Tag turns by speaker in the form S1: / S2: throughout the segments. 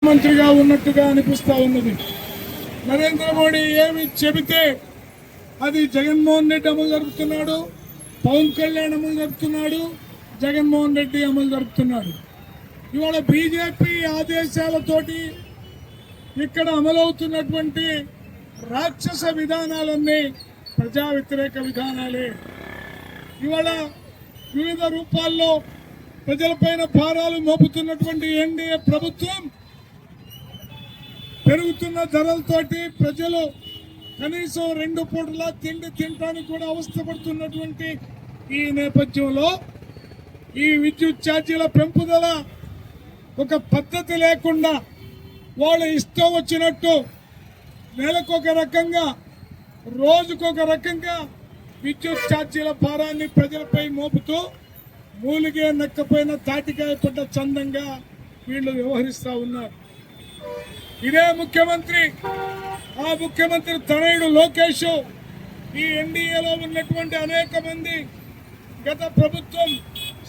S1: మంత్రిగా ఉన్నట్టుగా అనిపిస్తా ఉన్నది. నరేంద్ర మోడీ ఏమి చెబితే అది జగన్మోహన్ రెడ్డి అమలు జరుపుతున్నాడు, పవన్ కళ్యాణ్ అమలు జరుపుతున్నాడు, జగన్మోహన్ రెడ్డి అమలు జరుపుతున్నాడు. ఇవాళ బీజేపీ ఆదేశాలతోటి ఇక్కడ అమలవుతున్నటువంటి రాక్షస విధానాలన్నీ ప్రజా వ్యతిరేక విధానాలే. ఇవాళ వివిధ రూపాల్లో ప్రజలపైన భారాలు మోపుతున్నటువంటి ఎన్డీఏ ప్రభుత్వం పెరుగుతున్న ధరలతోటి ప్రజలు కనీసం 2 పూటలా తిండి తినడానికి కూడా అవస్థపడుతున్నటువంటి ఈ నేపథ్యంలో ఈ విద్యుత్ ఛార్జీల పెంపుదల ఒక పద్ధతి లేకుండా వాళ్ళు ఇష్టం వచ్చినట్టు నెలకొక రకంగా రోజుకొక రకంగా విద్యుత్ ఛార్జీల భారాన్ని ప్రజలపై మోపుతూ మూలిగే నక్కపైన తాటికాయ పడ్డ చందంగా వీళ్ళు వ్యవహరిస్తూ ఉన్నారు. ఇదే ముఖ్యమంత్రి, ఆ ముఖ్యమంత్రి తనయుడు లోకేష్ ఈ ఎన్డీఏలో ఉన్నటువంటి అనేక మంది గత ప్రభుత్వం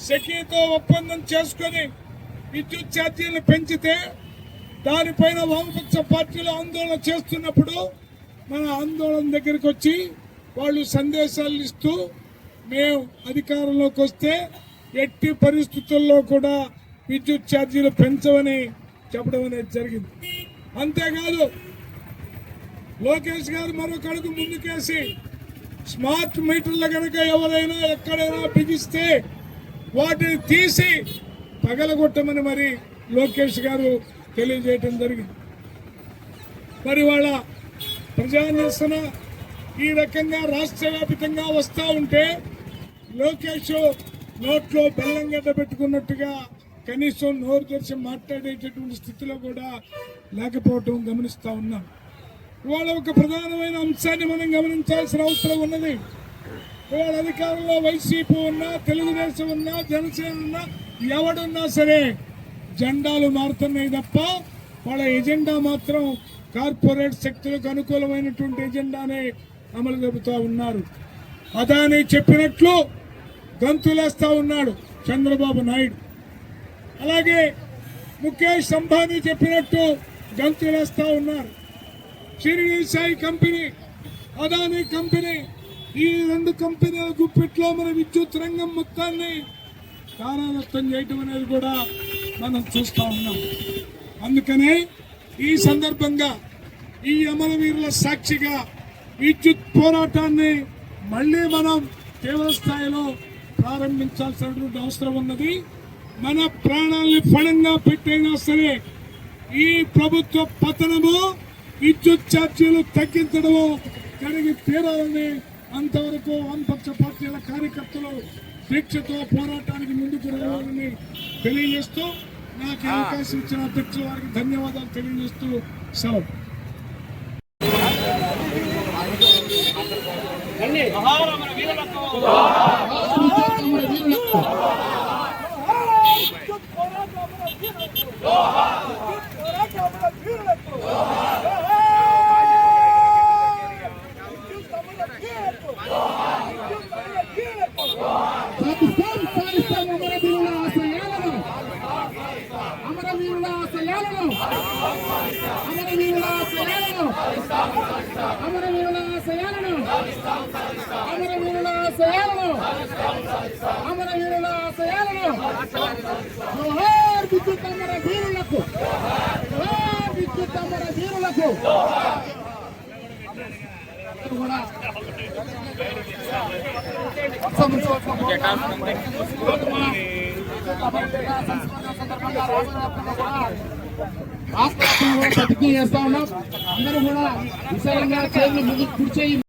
S1: సెకీతో ఒప్పందం చేసుకుని విద్యుత్ ఛార్జీలు పెంచితే దానిపైన వామపక్ష పార్టీలు ఆందోళన చేస్తున్నప్పుడు మన ఆందోళన దగ్గరికి వచ్చి వాళ్ళు సందేశాలు ఇస్తూ మేము అధికారంలోకి వస్తే ఎట్టి పరిస్థితుల్లో కూడా విద్యుత్ ఛార్జీలు పెంచమని చెప్పడం అనేది జరిగింది. అంతేకాదు లోకేష్ గారు మరొక అడుగు ముందుకేసి స్మార్ట్ మీటర్లు కనుక ఎవరైనా ఎక్కడైనా బిగిస్తే వాటిని తీసి పగలగొట్టమని మరి లోకేష్ గారు తెలియజేయడం జరిగింది. మరి వాళ్ళ ప్రజానిరసన ఈ రకంగా రాష్ట్ర వ్యాప్తంగా వస్తూ ఉంటే లోకేష్ నోట్లో బెల్లం గడ్డ పెట్టుకున్నట్టుగా కనీసం నోరు తెరిచి మాట్లాడేటటువంటి స్థితిలో కూడా లేకపోవటం గమనిస్తూ ఉన్నాం. ఇవాళ ఒక ప్రధానమైన అంశాన్ని మనం గమనించాల్సిన అవసరం ఉన్నది. ఇవాళ అధికారంలో వైసీపీ ఉన్నా, తెలుగుదేశం ఉన్నా, జనసేన ఉన్నా, ఎవడున్నా సరే జెండాలు మారుతున్నాయి తప్ప వాళ్ళ ఎజెండా మాత్రం కార్పొరేట్ శక్తులకు అనుకూలమైనటువంటి ఎజెండానే అమలు జరుపుతూ ఉన్నారు. అదాని చెప్పినట్లు గంతులేస్తా ఉన్నాడు చంద్రబాబు నాయుడు. అలాగే ముఖేష్ అంబానీ చెప్పినట్టు గంతులేస్తా ఉన్నారు. షిరిడి సాయి కంపెనీ, అదానీ కంపెనీ, ఈ 2 కంపెనీల గుప్పిట్లో మన విద్యుత్ రంగం మొత్తాన్ని తారాదత్తం చేయటం అనేది కూడా మనం చూస్తూ ఉన్నాం. అందుకనే ఈ సందర్భంగా ఈ అమరవీరుల సాక్షిగా విద్యుత్ పోరాటాన్ని మళ్ళీ మనం తీవ్ర స్థాయిలో ప్రారంభించాల్సినటువంటి అవసరం ఉన్నది. మన ప్రాణాలని ఫలంగా పెట్టైనా సరే ఈ ప్రభుత్వ పతనము, విద్యుత్ ఛార్జీలు తగ్గించడము కలిగి తీరాలని అంతవరకు వామపక్ష పార్టీల కార్యకర్తలు దీక్షతో పోరాటానికి ముందుకు రావాలని తెలియజేస్తూ నాకు అవకాశం ఇచ్చిన అధ్యక్షుల వారికి ధన్యవాదాలు తెలియజేస్తూ సెలవు.
S2: విద్యుత్ అమర వీరులకు, విద్యుత్ అమర వీరులకు ప్రతిజ్ఞ చేస్తా ఉన్నాం. అందరూ కూడా విశాలంగా చేతులు ముందుకు కూర్చొని